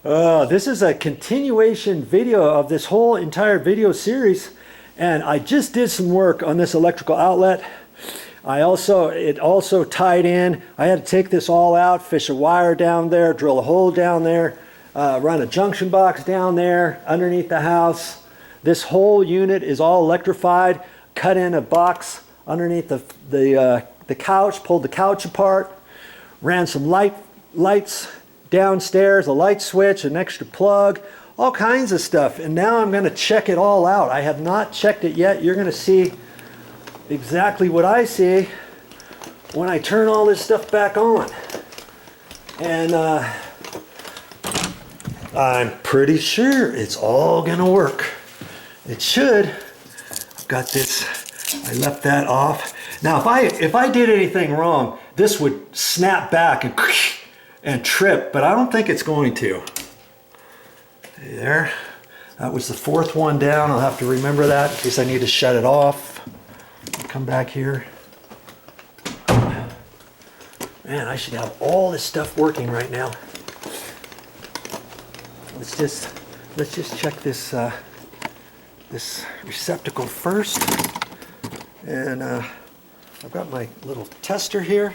This is a continuation video of this whole entire video series, and I just did some work on this electrical outlet. It also tied in. I had to take this all out, fish a wire down there, drill a hole down there, run a junction box down there underneath the house. This whole unit is all electrified, cut in a box underneath the couch, pulled the couch apart, ran some lights downstairs, a light switch, an extra plug, all kinds of stuff. And now I'm going to check it all out. I have not checked it yet. You're going to see exactly what I see when I turn all this stuff back on. And I'm pretty sure it's all going to work. It should. I've got this. I left that off. Now, if I did anything wrong, this would snap back and trip, but I don't think it's going to. There. That was the fourth one down. I'll have to remember that in case I need to shut it off. Come back here. Man, I should have all this stuff working right now. Let's just check this this receptacle first. And I've got my little tester here.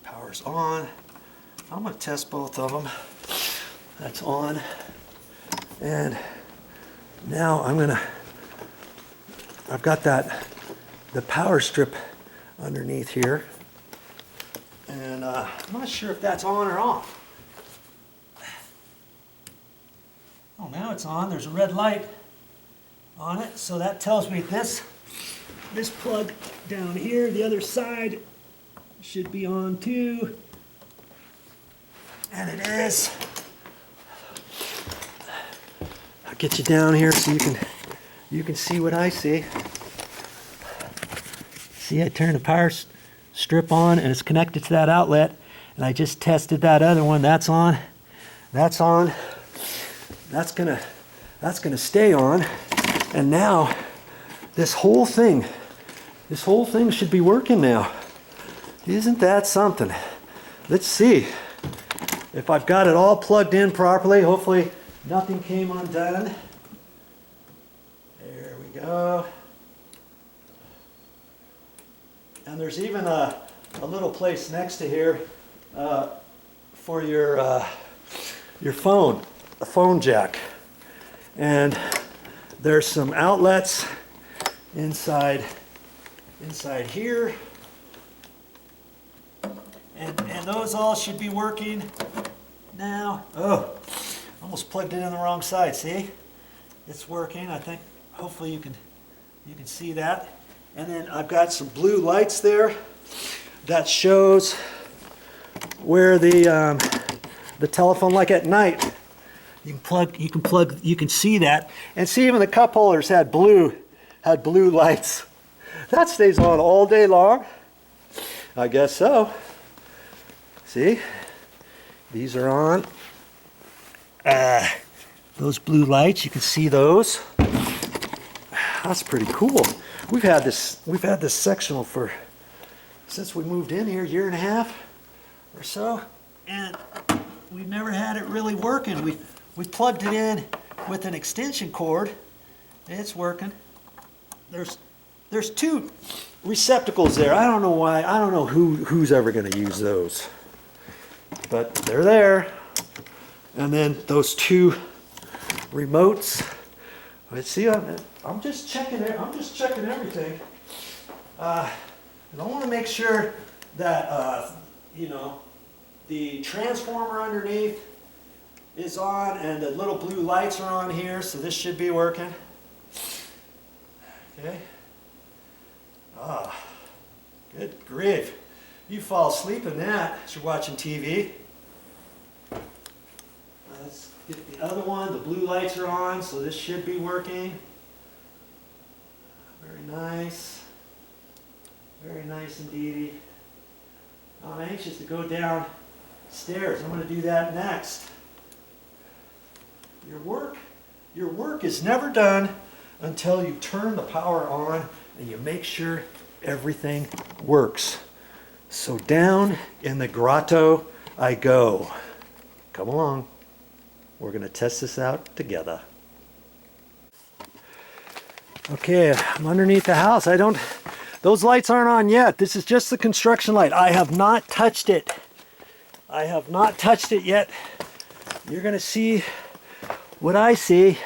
Power's on. I'm going to test both of them. That's on. And now I've got the power strip underneath here. And I'm not sure if that's on or off. Oh, now it's on. There's a red light on it. So that tells me this plug down here, the other side, should be on too. And it is. I'll get you down here so you can see what I see. See, I turned the power strip on and it's connected to that outlet, and I just tested that other one. That's on. That's on. That's gonna stay on. And now this whole thing should be working now. Isn't that something? Let's see if I've got it all plugged in properly. Hopefully nothing came undone. There we go. And there's even a little place next to here for your phone, a phone jack. And there's some outlets inside here. And those all should be working now. Oh, almost plugged it in the wrong side. See? It's working. I think hopefully you can see that. And then I've got some blue lights there that shows where the telephone, like at night, you can see that. And see, even the cup holders had blue lights. That stays on all day long. I guess so. See? These are on. Those blue lights, you can see those. That's pretty cool. We've had this sectional since we moved in here, 1.5 years or so, and we've never had it really working. We plugged it in with an extension cord, and it's working. There's two receptacles there. I don't know why. I don't know who's ever going to use those, but they're there. And then those two remotes. Let's see. I'm just checking it. I'm just checking everything. I want to make sure that the transformer underneath is on, and the little blue lights are on here. So this should be working. Okay. Good grief! You fall asleep in that as you're watching TV. Let's get the other one. The blue lights are on, so this should be working. Very nice. Very nice indeed. I'm anxious to go downstairs. I'm going to do that next. Your work is never done until you turn the power on and you make sure everything works. So down in the grotto I go. Come along. We're going to test this out together. Okay, I'm underneath the house. Those lights aren't on yet. This is just the construction light. I have not touched it. I have not touched it yet. You're going to see what I see.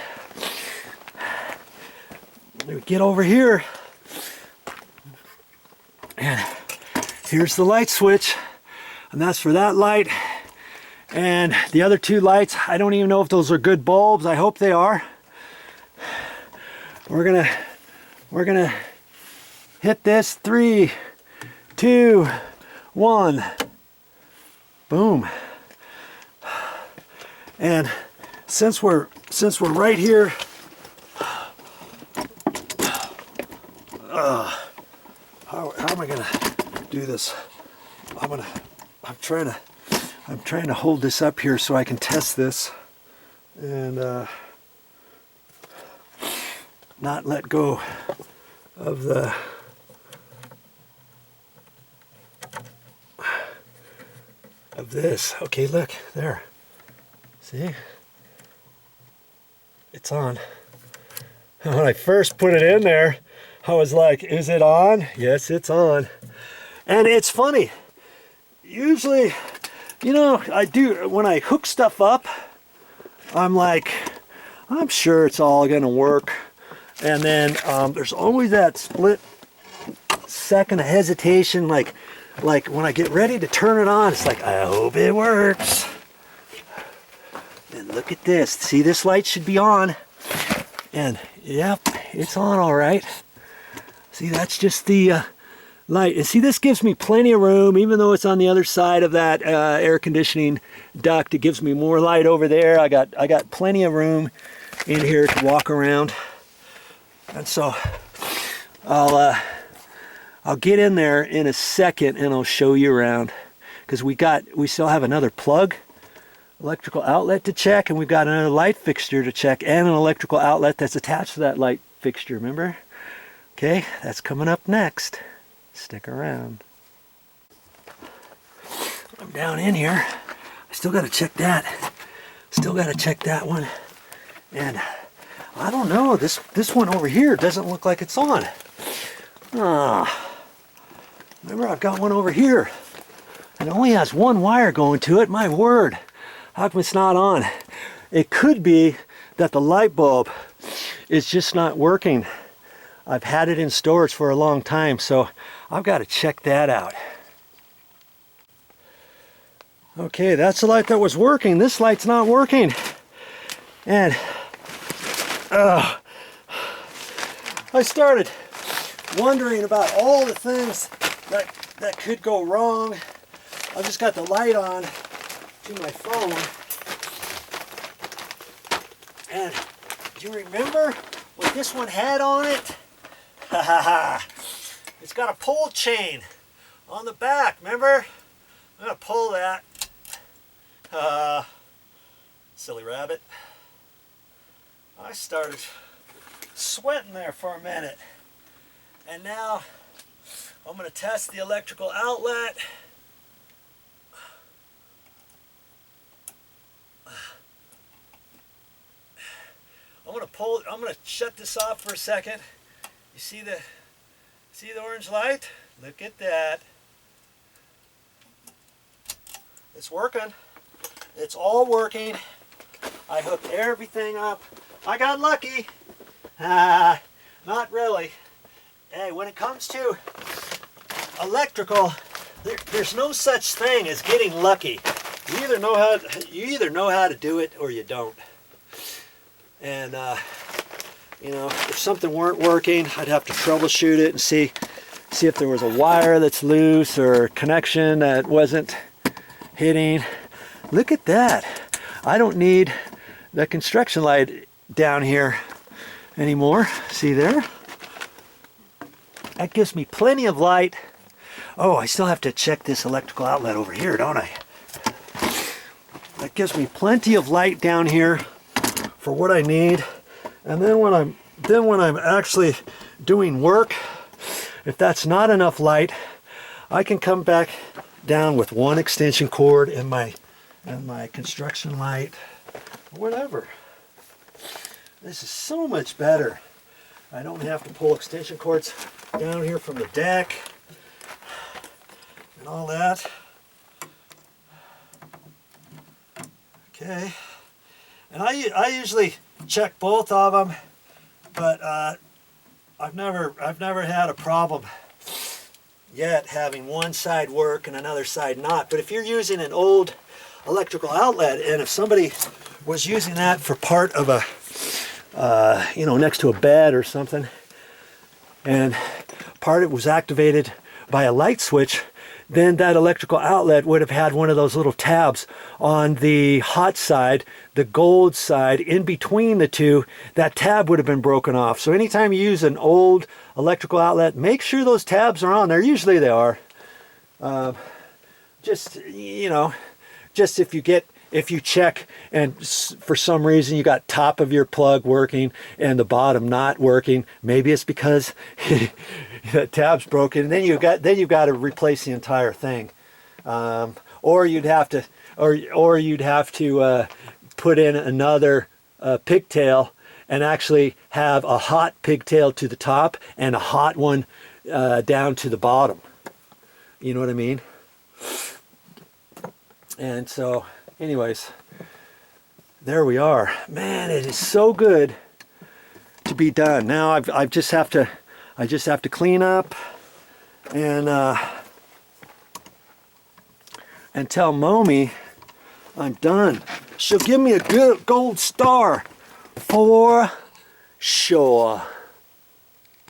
We get over here. And here's the light switch. And that's for that light. And the other two lights, I don't even know if those are good bulbs. I hope they are. We're gonna hit this. 3, 2, 1. Boom. And since we're right here, how am I gonna do this? I'm trying to hold this up here so I can test this and not let go of this. Okay, look there. See? It's on. When I first put it in there, I was like, is it on? Yes, it's on. And it's funny. Usually, you know, when I hook stuff up, I'm like, I'm sure it's all gonna work. And then there's always that split second of hesitation, like when I get ready to turn it on, it's like, I hope it works. And look at this. See, this light should be on. And yep, it's on all right. See, that's just the light. And see, this gives me plenty of room, even though it's on the other side of that air conditioning duct. It gives me more light over there. I got plenty of room in here to walk around. And so I'll get in there in a second and I'll show you around, because we still have another plug, electrical outlet to check, and we've got another light fixture to check, and an electrical outlet that's attached to that light fixture, remember? Okay, that's coming up next. Stick around. I'm down in here. I still got to check that. Still got to check that one. And I don't know, this one over here doesn't look like it's on. Remember, I've got one over here. It only has one wire going to it. My word, how come it's not on? It could be that the light bulb is just not working. I've had it in storage for a long time, so I've got to check that out. Okay, that's the light that was working. This light's not working. And I started wondering about all the things that could go wrong. I just got the light on to my phone. And do you remember what this one had on it? Ha ha ha. It's got a pull chain on the back, remember? I'm gonna pull that. Silly rabbit. I started sweating there for a minute. And now I'm going to test the electrical outlet. I'm going to shut this off for a second. You see the orange light? Look at that. It's working. It's all working. I hooked everything up. I got lucky. Not really. Hey, when it comes to electrical, there's no such thing as getting lucky. You either know how to do it or you don't. And you know, if something weren't working, I'd have to troubleshoot it and see if there was a wire that's loose or a connection that wasn't hitting. Look at that. I don't need the construction light down here anymore. See there? That gives me plenty of light. Oh, I still have to check this electrical outlet over here, don't I? That gives me plenty of light down here for what I need. And then when I'm actually doing work, if that's not enough light, I can come back down with one extension cord and my construction light, whatever. This is so much better. I don't have to pull extension cords down here from the deck and all that. Okay, and I usually check both of them, but I've never had a problem yet having one side work and another side not. But if you're using an old electrical outlet, and if somebody was using that for part of a you know, next to a bed or something, and part of it was activated by a light switch, then that electrical outlet would have had one of those little tabs on the hot side, the gold side, in between the two. That tab would have been broken off. So anytime you use an old electrical outlet, make sure those tabs are on there. Usually they are. Just, you know, just if you check and for some reason you got top of your plug working and the bottom not working, maybe it's because the tab's broken, and then you've got to replace the entire thing, or you'd have to put in another pigtail and actually have a hot pigtail to the top and a hot one down to the bottom. You know what I mean? And so anyways, there we are. Man, it is so good to be done. Now I just have to clean up and tell Mommy I'm done. She'll give me a good gold star for sure.